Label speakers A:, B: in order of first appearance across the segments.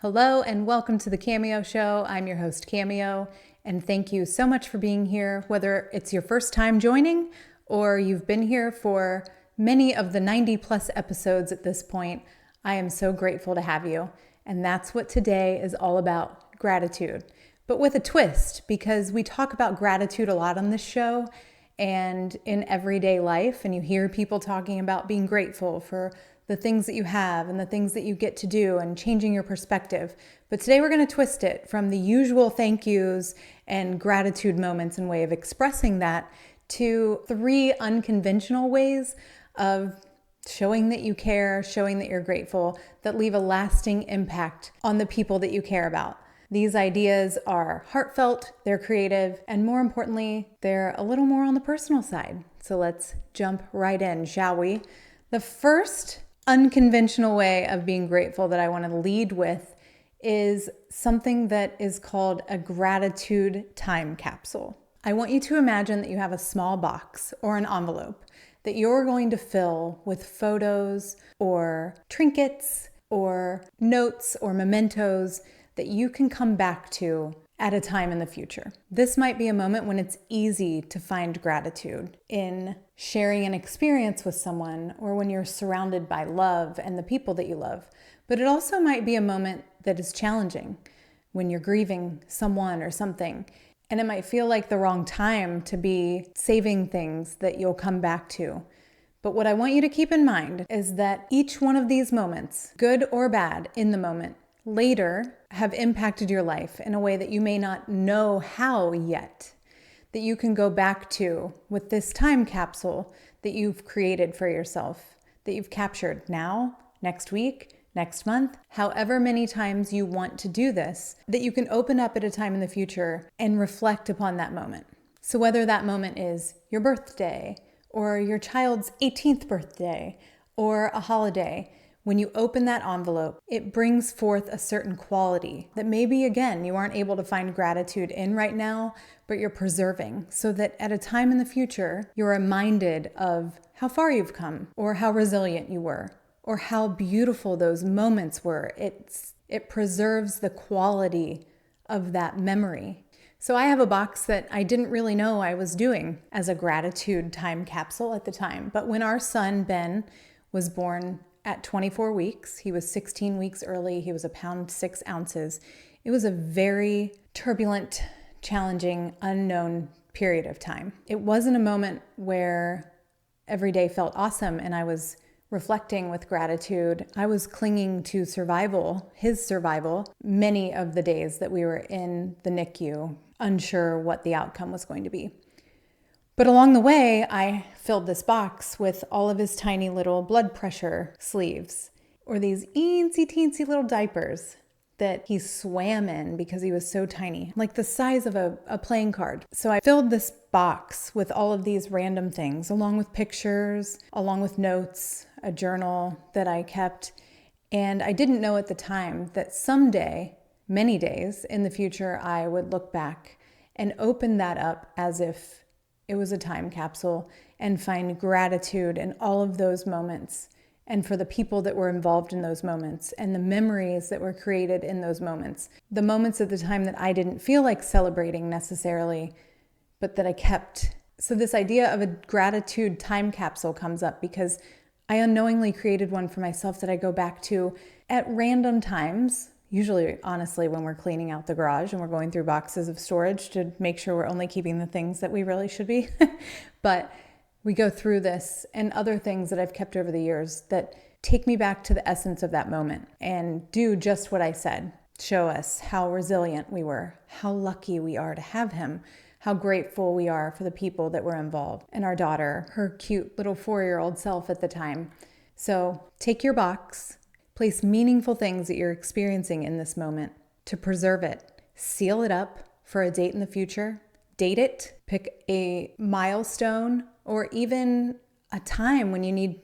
A: Hello and welcome to the Cameo Show. I'm your host, Cameo, and thank you so much for being here, whether it's your first time joining or you've been here for many of the 90 plus episodes at this point. I am so grateful to have you, and that's what today is all about, gratitude. But with a twist, because we talk about gratitude a lot on this show and in everyday life, and you hear people talking about being grateful for the things that you have and the things that you get to do and changing your perspective. But today we're going to twist it from the usual thank yous and gratitude moments and way of expressing that to 3 unconventional ways of showing that you care, showing that you're grateful, that leave a lasting impact on the people that you care about. These ideas are heartfelt, they're creative, and more importantly, they're a little more on the personal side. So let's jump right in, shall we? The first unconventional way of being grateful that I want to lead with is something that is called a gratitude time capsule. I want you to imagine that you have a small box or an envelope that you're going to fill with photos or trinkets or notes or mementos that you can come back to at a time in the future. This might be a moment when it's easy to find gratitude in sharing an experience with someone or when you're surrounded by love and the people that you love. But it also might be a moment that is challenging when you're grieving someone or something. And it might feel like the wrong time to be saving things that you'll come back to. But what I want you to keep in mind is that each one of these moments, good or bad in the moment, later have impacted your life in a way that you may not know how yet, that you can go back to with this time capsule that you've created for yourself, that you've captured now, next week, next month, however many times you want to do this, that you can open up at a time in the future and reflect upon that moment. So whether that moment is your birthday or your child's 18th birthday or a holiday, when you open that envelope, it brings forth a certain quality that maybe, again, you aren't able to find gratitude in right now, but you're preserving so that at a time in the future, you're reminded of how far you've come or how resilient you were or how beautiful those moments were. It preserves the quality of that memory. So I have a box that I didn't really know I was doing as a gratitude time capsule at the time. But when our son, Ben, was born at 24 weeks, he was 16 weeks early, he was 1 pound 6 ounces. It was a very turbulent, challenging, unknown period of time. It wasn't a moment where every day felt awesome and I was reflecting with gratitude. I was clinging to survival, his survival, many of the days that we were in the NICU, unsure what the outcome was going to be. But along the way, I filled this box with all of his tiny little blood pressure sleeves, or these eensy-teensy little diapers that he swam in because he was so tiny, like the size of a playing card. So I filled this box with all of these random things, along with pictures, along with notes, a journal that I kept. And I didn't know at the time that someday, many days in the future, I would look back and open that up as if it was a time capsule and find gratitude in all of those moments and for the people that were involved in those moments and the memories that were created in those moments. The moments at the time that I didn't feel like celebrating necessarily, but that I kept. So this idea of a gratitude time capsule comes up because I unknowingly created one for myself that I go back to at random times. Usually, honestly, when we're cleaning out the garage and we're going through boxes of storage to make sure we're only keeping the things that we really should be. But we go through this and other things that I've kept over the years that take me back to the essence of that moment and do just what I said. Show us how resilient we were, how lucky we are to have him, how grateful we are for the people that were involved, and our daughter, her cute little 4-year-old self at the time. So take your box, place meaningful things that you're experiencing in this moment to preserve it. Seal it up for a date in the future. Date it. Pick a milestone or even a time when you need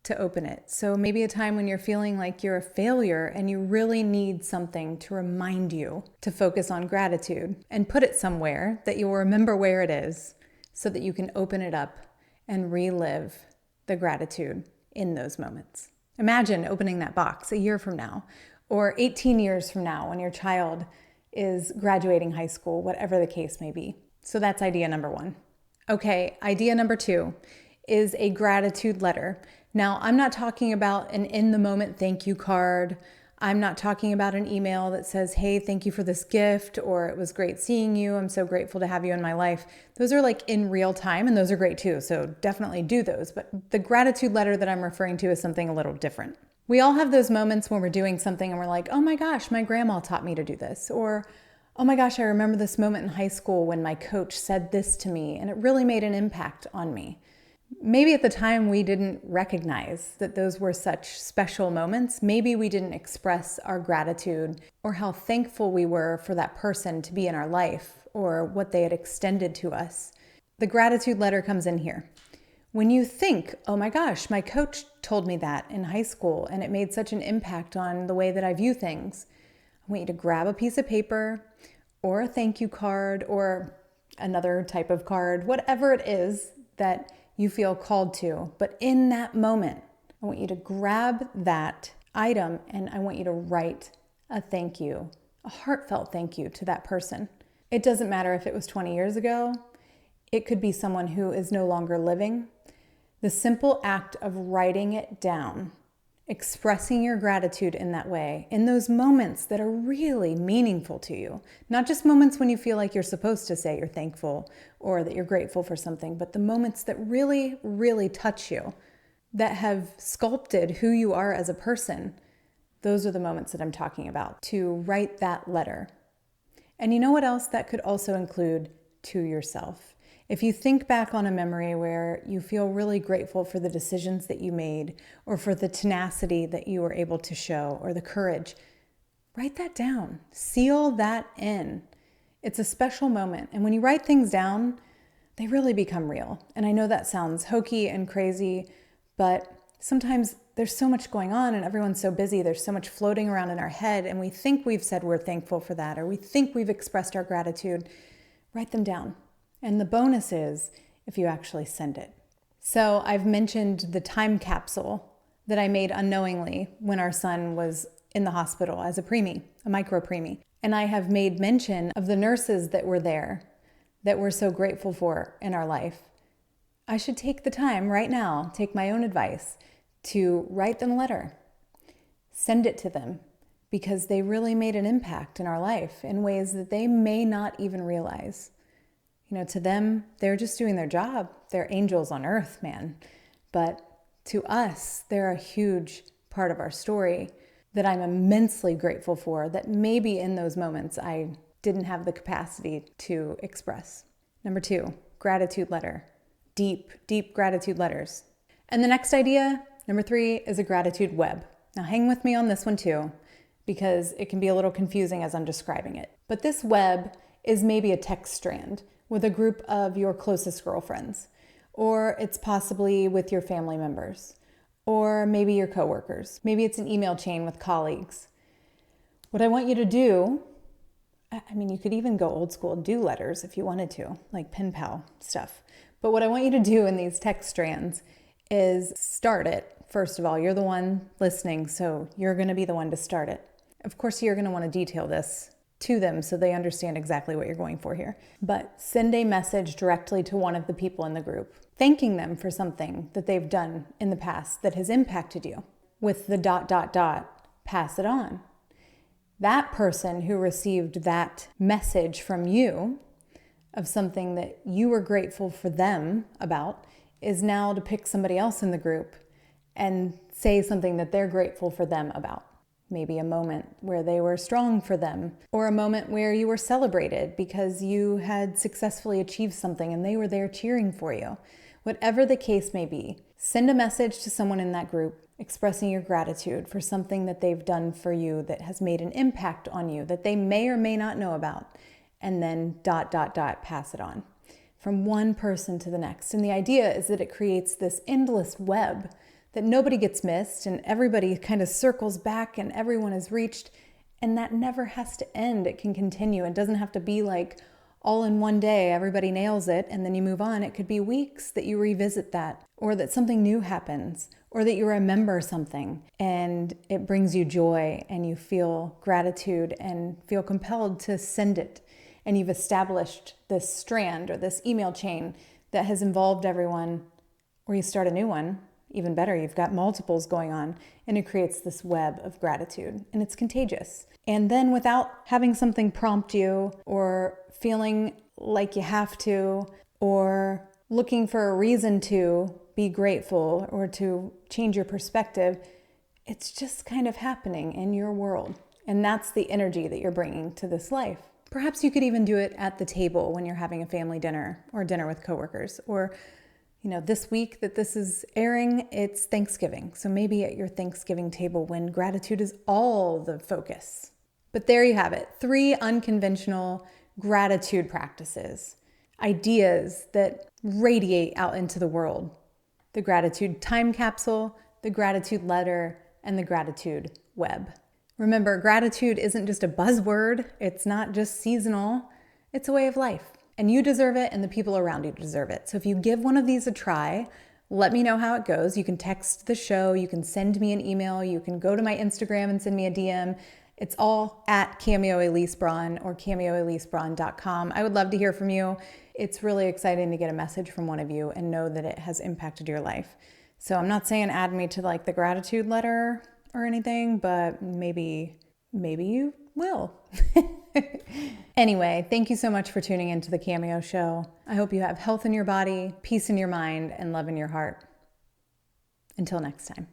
A: to open it. So maybe a time when you're feeling like you're a failure and you really need something to remind you to focus on gratitude, and put it somewhere that you'll remember where it is so that you can open it up and relive the gratitude in those moments. Imagine opening that box a year from now or 18 years from now when your child is graduating high school, whatever the case may be. So that's idea number one. Okay, idea number two is a gratitude letter. Now, I'm not talking about an in-the-moment thank you card. I'm not talking about an email that says, hey, thank you for this gift, or it was great seeing you. I'm so grateful to have you in my life. Those are like in real time, and those are great too. So definitely do those. But the gratitude letter that I'm referring to is something a little different. We all have those moments when we're doing something and we're like, oh my gosh, my grandma taught me to do this. Or, oh my gosh, I remember this moment in high school when my coach said this to me and it really made an impact on me. Maybe at the time we didn't recognize that those were such special moments. Maybe we didn't express our gratitude or how thankful we were for that person to be in our life or what they had extended to us. The gratitude letter comes in here. When you think, oh my gosh, my coach told me that in high school and it made such an impact on the way that I view things, I want you to grab a piece of paper or a thank you card or another type of card, whatever it is that you feel called to. But in that moment, I want you to grab that item and I want you to write a thank you, a heartfelt thank you to that person. It doesn't matter if it was 20 years ago. It could be someone who is no longer living. The simple act of writing it down, expressing your gratitude in that way, in those moments that are really meaningful to you, not just moments when you feel like you're supposed to say you're thankful or that you're grateful for something, but the moments that really, really touch you, that have sculpted who you are as a person. Those are the moments that I'm talking about, to write that letter. And you know what else that could also include? To yourself. If you think back on a memory where you feel really grateful for the decisions that you made or for the tenacity that you were able to show or the courage, write that down. Seal that in. It's a special moment. And when you write things down, they really become real. And I know that sounds hokey and crazy, but sometimes there's so much going on and everyone's so busy. There's so much floating around in our head and we think we've said we're thankful for that or we think we've expressed our gratitude. Write them down. And the bonus is if you actually send it. So I've mentioned the time capsule that I made unknowingly when our son was in the hospital as a preemie, a micro preemie. And I have made mention of the nurses that were there that we're so grateful for in our life. I should take the time right now, take my own advice, to write them a letter. Send it to them because they really made an impact in our life in ways that they may not even realize. You know, to them, they're just doing their job. They're angels on earth, man. But to us, they're a huge part of our story that I'm immensely grateful for, that maybe in those moments I didn't have the capacity to express. Number two, gratitude letter. Deep, deep gratitude letters. And the next idea, number three, is a gratitude web. Now hang with me on this one too, because it can be a little confusing as I'm describing it. But this web is maybe a text strand with a group of your closest girlfriends, or it's possibly with your family members, or maybe your coworkers. Maybe it's an email chain with colleagues. What I want you to do, I mean, you could even go old school and do letters if you wanted to, like pen pal stuff. But what I want you to do in these text strands is start it. First of all, you're the one listening, so you're going to be the one to start it. Of course, you're going to want to detail this to them so they understand exactly what you're going for here. But send a message directly to one of the people in the group, thanking them for something that they've done in the past that has impacted you. With the ... pass it on. That person who received that message from you of something that you were grateful for them about is now to pick somebody else in the group and say something that they're grateful for them about. Maybe a moment where they were strong for them, or a moment where you were celebrated because you had successfully achieved something and they were there cheering for you. Whatever the case may be, send a message to someone in that group expressing your gratitude for something that they've done for you that has made an impact on you that they may or may not know about, and then ... pass it on from one person to the next. And the idea is that it creates this endless web that nobody gets missed and everybody kind of circles back and everyone is reached, and that never has to end. It can continue. It doesn't have to be like all in one day, everybody nails it, and then you move on. It could be weeks that you revisit that, or that something new happens, or that you remember something and it brings you joy and you feel gratitude and feel compelled to send it. And you've established this strand or this email chain that has involved everyone, or you start a new one. Even better, you've got multiples going on, and it creates this web of gratitude, and it's contagious. And then without having something prompt you or feeling like you have to or looking for a reason to be grateful or to change your perspective, it's just kind of happening in your world. And that's the energy that you're bringing to this life. Perhaps you could even do it at the table when you're having a family dinner or dinner with coworkers, or this week that this is airing, it's Thanksgiving. So maybe at your Thanksgiving table when gratitude is all the focus. But there you have it, 3 unconventional gratitude practices, ideas that radiate out into the world. The gratitude time capsule, the gratitude letter, and the gratitude web. Remember, gratitude isn't just a buzzword. It's not just seasonal. It's a way of life. And you deserve it, and the people around you deserve it. So if you give one of these a try, let me know how it goes. You can text the show, you can send me an email, you can go to my Instagram and send me a DM. It's all at Cameo Elise Braun or cameoelisebraun.com. I would love to hear from you. It's really exciting to get a message from one of you and know that it has impacted your life. So I'm not saying add me to the gratitude letter or anything, but maybe you will. Anyway, thank you so much for tuning into the Cameo Show. I hope you have health in your body, peace in your mind, and love in your heart. Until next time.